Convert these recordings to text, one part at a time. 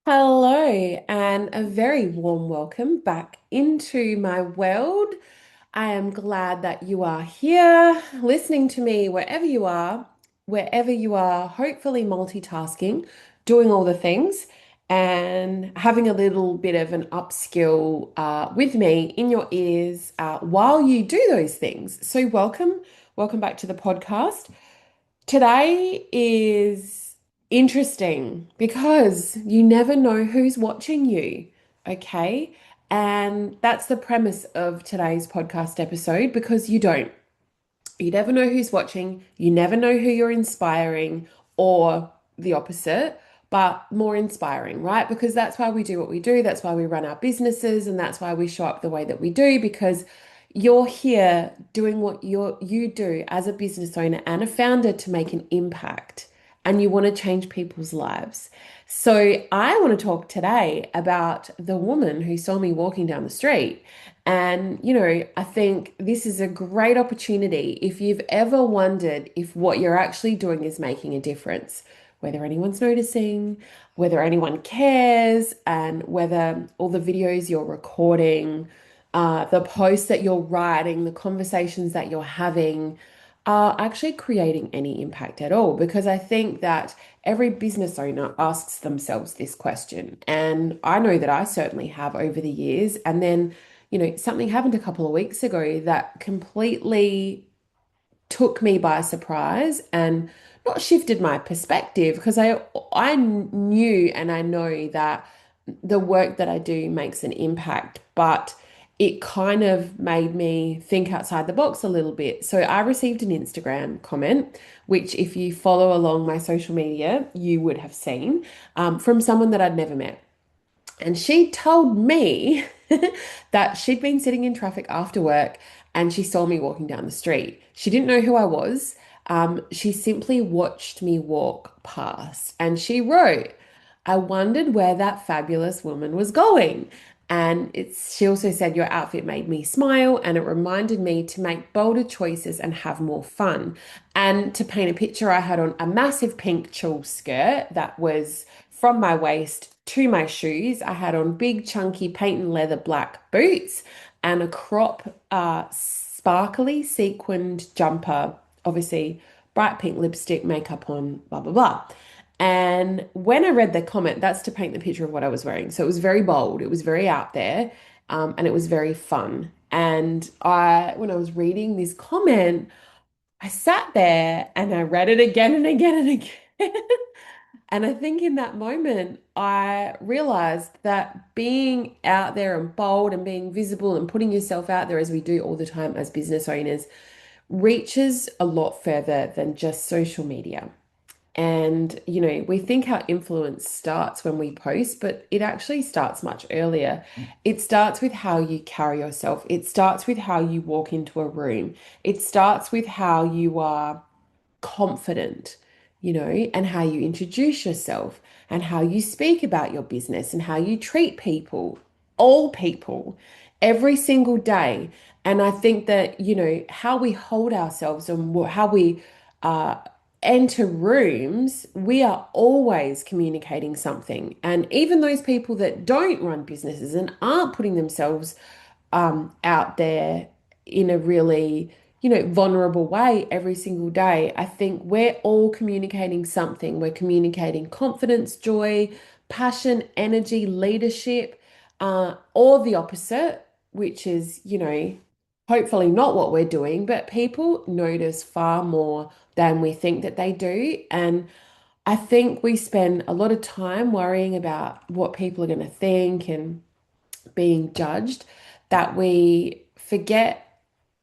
Hello, and a very warm welcome back into my world. I am glad that you are here listening to me wherever you are, hopefully multitasking, doing all the things, and having a little bit of an upskill with me in your ears while you do those things. So, welcome back to the podcast. Today is interesting because you never know who's watching you, okay? And that's the premise of today's podcast episode because you don't. You never know who's watching, you never know who you're inspiring, or the opposite, but more inspiring, right? Because that's why we do what we do, that's why we run our businesses, and that's why we show up the way that we do, because you're here doing what you do as a business owner and a founder to make an impact, and you want to change people's lives. So I want to talk today about the woman who saw me walking down the street. And, I think this is a great opportunity if you've ever wondered if what you're actually doing is making a difference, whether anyone's noticing, whether anyone cares, and whether all the videos you're recording, the posts that you're writing, the conversations that you're having are actually creating any impact at all. Because I think that every business owner asks themselves this question. And I know that I certainly have over the years. And then something happened a couple of weeks ago that completely took me by surprise and not shifted my perspective because I knew and I know that the work that I do makes an impact, but it kind of made me think outside the box a little bit. So I received an Instagram comment, which if you follow along my social media, you would have seen from someone that I'd never met. And she told me that she'd been sitting in traffic after work and she saw me walking down the street. She didn't know who I was. She simply watched me walk past and she wrote, I wondered where that fabulous woman was going. And she also said, your outfit made me smile and it reminded me to make bolder choices and have more fun. And to paint a picture, I had on a massive pink tulle skirt that was from my waist to my shoes. I had on big, chunky patent leather black boots and a crop, sparkly sequined jumper, obviously bright pink lipstick, makeup on, blah, blah, blah. And when I read the comment, that's to paint the picture of what I was wearing. So it was very bold, it was very out there, and it was very fun. And when I was reading this comment, I sat there and I read it again and again and again. And I think in that moment, I realized that being out there and bold and being visible and putting yourself out there, as we do all the time as business owners, reaches a lot further than just social media. And, we think our influence starts when we post, but it actually starts much earlier. It starts with how you carry yourself, it starts with how you walk into a room, it starts with how you are confident, and how you introduce yourself and how you speak about your business and how you treat people, all people, every single day. And I think that, how we hold ourselves and how we uh, enter rooms, we are always communicating something. And even those people that don't run businesses and aren't putting themselves out there in a really, vulnerable way every single day. I think we're all communicating something. We're communicating confidence, joy, passion, energy, leadership, or the opposite, which is, hopefully not what we're doing, but people notice far more than we think that they do. And I think we spend a lot of time worrying about what people are going to think and being judged that we forget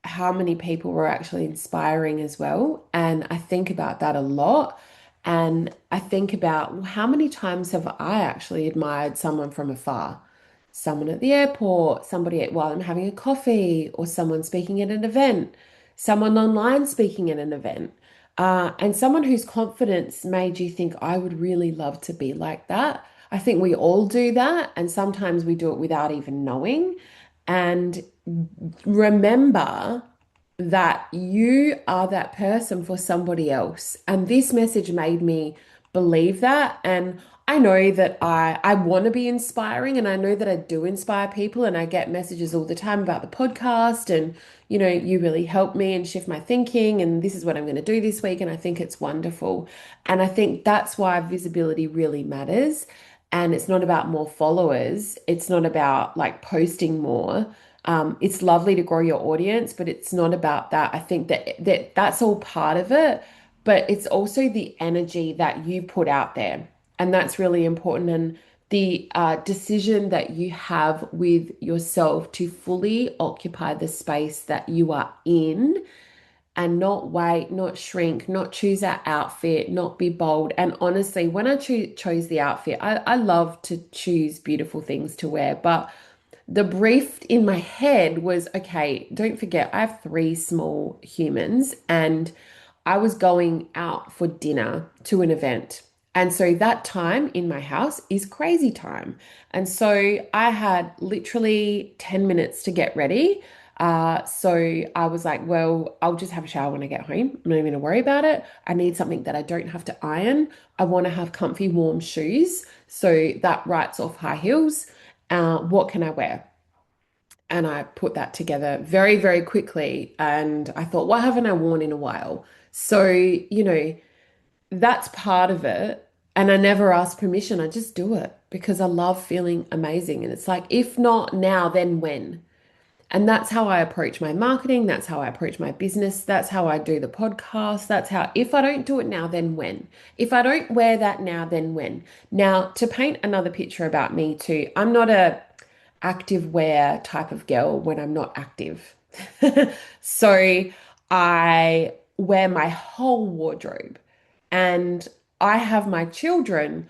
how many people we're actually inspiring as well. And I think about that a lot. And I think about well, how many times have I actually admired someone from afar? Someone at the airport, while I'm having a coffee, or someone speaking at an event, someone online speaking at an event. And someone whose confidence made you think, I would really love to be like that. I think we all do that. And sometimes we do it without even knowing. And remember that you are that person for somebody else. And this message made me believe that. And I know that I want to be inspiring, and I know that I do inspire people, and I get messages all the time about the podcast, and you really help me and shift my thinking, and this is what I'm going to do this week, and I think it's wonderful. And I think that's why visibility really matters. And it's not about more followers. It's not about like posting more. It's lovely to grow your audience, but it's not about that. I think that's all part of it, but it's also the energy that you put out there. And that's really important. And the decision that you have with yourself to fully occupy the space that you are in and not wait, not shrink, not choose that outfit, not be bold. And honestly, when I chose the outfit, I love to choose beautiful things to wear, but the brief in my head was okay, don't forget, I have three small humans, and I was going out for dinner to an event. And so that time in my house is crazy time. And so I had literally 10 minutes to get ready. So I was like, well, I'll just have a shower when I get home. I'm not even going to worry about it. I need something that I don't have to iron. I want to have comfy, warm shoes. So that writes off high heels. What can I wear? And I put that together very, very quickly. And I thought, what haven't I worn in a while? So, that's part of it. And I never ask permission. I just do it because I love feeling amazing. And it's like, if not now, then when? And that's how I approach my marketing. That's how I approach my business. That's how I do the podcast. That's how, if I don't do it now, then when? If I don't wear that now, then when? Now, to paint another picture about me too, I'm not a active wear type of girl when I'm not active. So I wear my whole wardrobe, and I have my children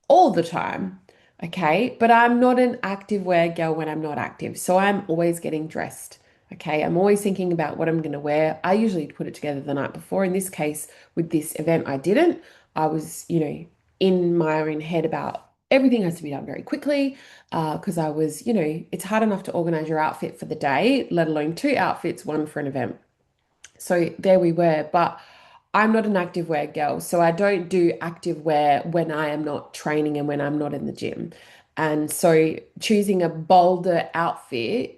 all the time. Okay. But I'm not an active wear girl when I'm not active. So I'm always getting dressed. Okay. I'm always thinking about what I'm going to wear. I usually put it together the night before. In this case, with this event, I didn't. I was, in my own head about everything has to be done very quickly because I was, it's hard enough to organize your outfit for the day, let alone two outfits, one for an event. So there we were. But I'm not an active wear girl. So I don't do active wear when I am not training and when I'm not in the gym. And so choosing a bolder outfit,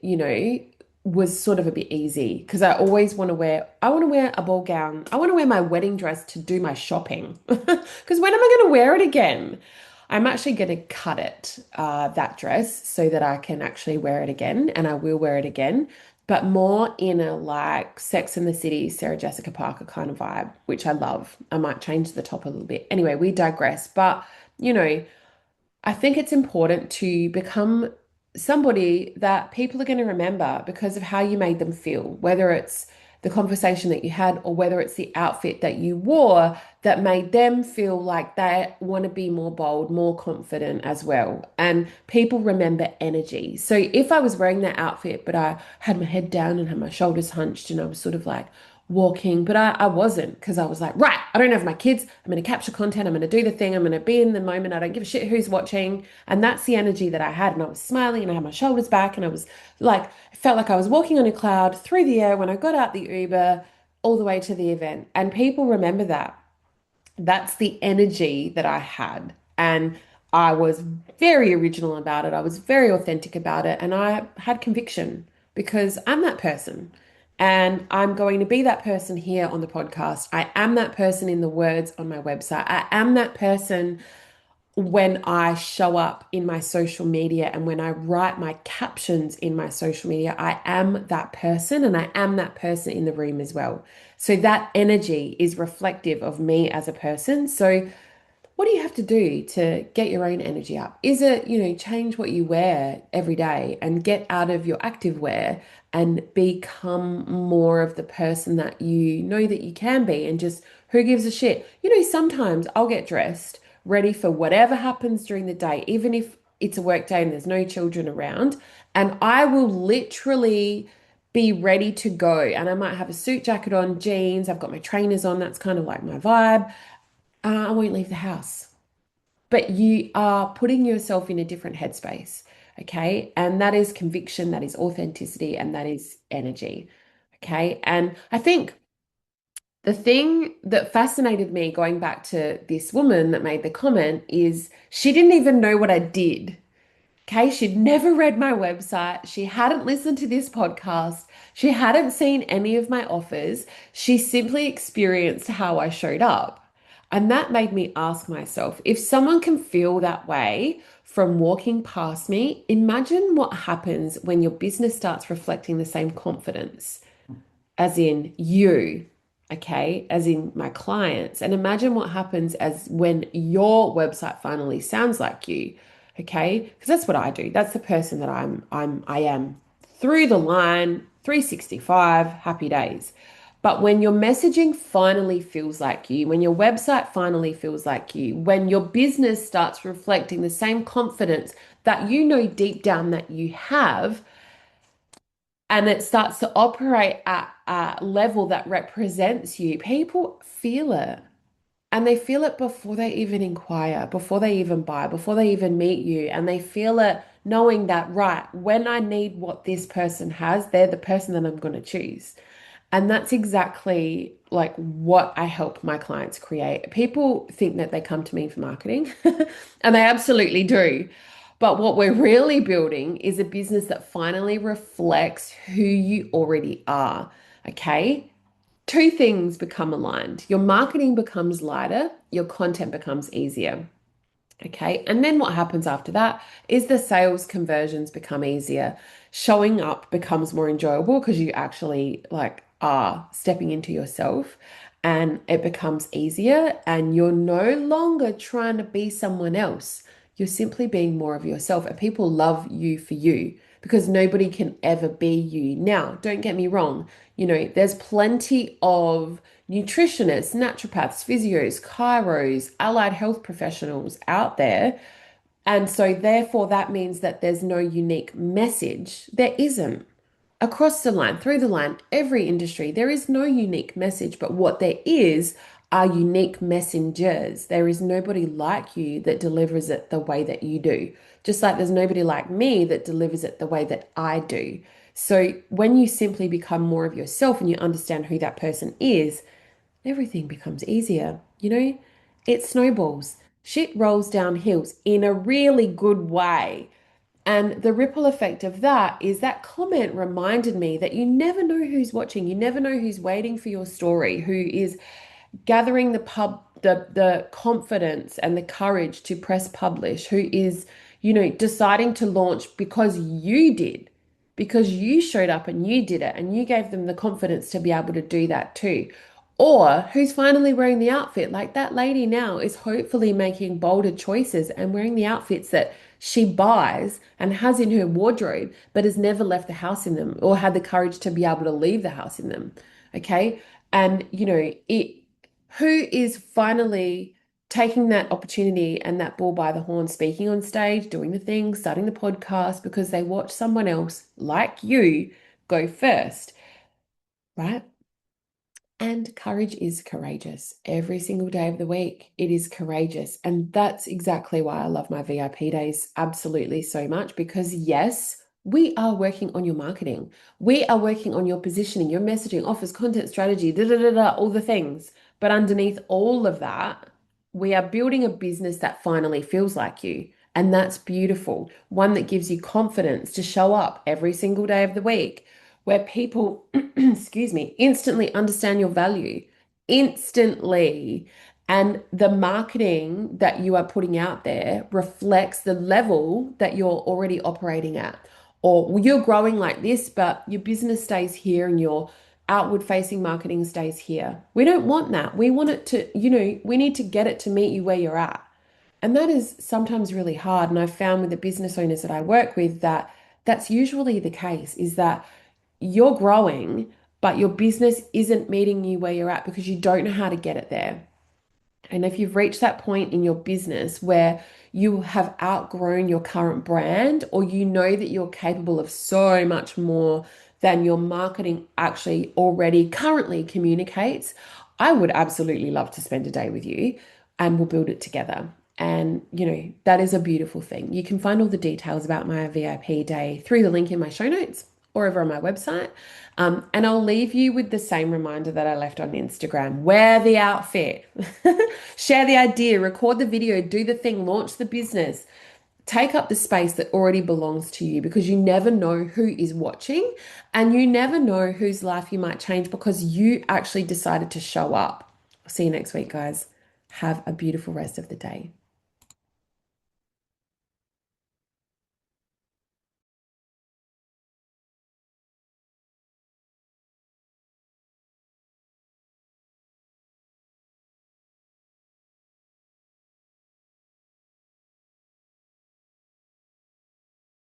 was sort of a bit easy because I want to wear a ball gown. I want to wear my wedding dress to do my shopping. Because when am I going to wear it again? I'm actually going to cut it, that dress, so that I can actually wear it again, and I will wear it again, but more in a like Sex and the City, Sarah Jessica Parker kind of vibe, which I love. I might change the top a little bit. Anyway, we digress. But, you know, I think it's important to become somebody that people are going to remember because of how you made them feel, whether it's the conversation that you had or whether it's the outfit that you wore that made them feel like they want to be more bold, more confident as well. And people remember energy. So if I was wearing that outfit, but I had my head down and had my shoulders hunched and I was sort of like, walking, but I wasn't because I was like, right, I don't have my kids. I'm going to capture content. I'm going to do the thing. I'm going to be in the moment. I don't give a shit who's watching. And that's the energy that I had. And I was smiling and I had my shoulders back and I was like, I felt like I was walking on a cloud through the air when I got out the Uber all the way to the event. And people remember that. That's the energy that I had. And I was very original about it. I was very authentic about it. And I had conviction because I'm that person. And I'm going to be that person here on the podcast. I am that person in the words on my website. I am that person when I show up in my social media and when I write my captions in my social media. I am that person and I am that person in the room as well. So that energy is reflective of me as a person. So what do you have to do to get your own energy up? Is it, change what you wear every day and get out of your active wear and become more of the person that you know that you can be and just who gives a shit? Sometimes I'll get dressed, ready for whatever happens during the day, even if it's a work day and there's no children around, and I will literally be ready to go. And I might have a suit jacket on, jeans, I've got my trainers on, that's kind of like my vibe. I won't leave the house. But you are putting yourself in a different headspace. Okay. And that is conviction, that is authenticity, and that is energy. Okay. And I think The thing that fascinated me going back to this woman that made the comment is she didn't even know what I did. Okay, she'd never read my website. She hadn't listened to this podcast. She hadn't seen any of my offers. She simply experienced how I showed up. And that made me ask myself, if someone can feel that way from walking past me, imagine what happens when your business starts reflecting the same confidence as in you, okay, as in my clients. And imagine what happens as when your website finally sounds like you, okay? Because that's what I do. That's the person that I am through the line, 365, happy days. But when your messaging finally feels like you, when your website finally feels like you, when your business starts reflecting the same confidence that you know deep down that you have, and it starts to operate at a level that represents you, people feel it. And they feel it before they even inquire, before they even buy, before they even meet you. And they feel it knowing that, right, when I need what this person has, they're the person that I'm going to choose. And that's exactly like what I help my clients create. People think that they come to me for marketing, and they absolutely do. But what we're really building is a business that finally reflects who you already are. Okay. Two things become aligned. Your marketing becomes lighter, your content becomes easier. Okay. And then what happens after that is the sales conversions become easier. Showing up becomes more enjoyable because you actually like are stepping into yourself, and it becomes easier, and you're no longer trying to be someone else. You're simply being more of yourself, and people love you for you because nobody can ever be you. Now, don't get me wrong, there's plenty of nutritionists, naturopaths, physios, chiros, allied health professionals out there. And so, therefore, that means that there's no unique message. There isn't. Across the line, through the line, every industry, there is no unique message. But what there is are unique messengers. There is nobody like you that delivers it the way that you do. Just like there's nobody like me that delivers it the way that I do. So, when you simply become more of yourself and you understand who that person is, everything becomes easier. It snowballs. Shit rolls down hills in a really good way. And the ripple effect of that is that comment reminded me that you never know who's watching. You never know who's waiting for your story, who is gathering the confidence and the courage to press publish, who is, deciding to launch because you did, because you showed up and you did it and you gave them the confidence to be able to do that too. Or who's finally wearing the outfit. Like that lady now is hopefully making bolder choices and wearing the outfits that she buys and has in her wardrobe, but has never left the house in them or had the courage to be able to leave the house in them. Okay. And, who is finally taking that opportunity and that bull by the horn, speaking on stage, doing the thing, starting the podcast because they watch someone else like you go first, right? And courage is courageous. Every single day of the week, it is courageous. And that's exactly why I love my VIP days absolutely so much because, yes, we are working on your marketing. We are working on your positioning, your messaging, offers, content strategy, da da da da, all the things. But underneath all of that, we are building a business that finally feels like you. And that's beautiful. One that gives you confidence to show up every single day of the week where people, excuse me, instantly understand your value, instantly. And the marketing that you are putting out there reflects the level that you're already operating at. Or you're growing like this, but your business stays here and your outward facing marketing stays here. We don't want that. We want it to, we need to get it to meet you where you're at. And that is sometimes really hard. And I've found with the business owners that I work with that that's usually the case is that you're growing, but your business isn't meeting you where you're at because you don't know how to get it there. And if you've reached that point in your business where you have outgrown your current brand, or you know that you're capable of so much more than your marketing actually already currently communicates, I would absolutely love to spend a day with you and we'll build it together. And, that is a beautiful thing. You can find all the details about my VIP day through the link in my show notes or over on my website. And I'll leave you with the same reminder that I left on Instagram. Wear the outfit, share the idea, record the video, do the thing, launch the business. Take up the space that already belongs to you because you never know who is watching and you never know whose life you might change because you actually decided to show up. I'll see you next week, guys. Have a beautiful rest of the day.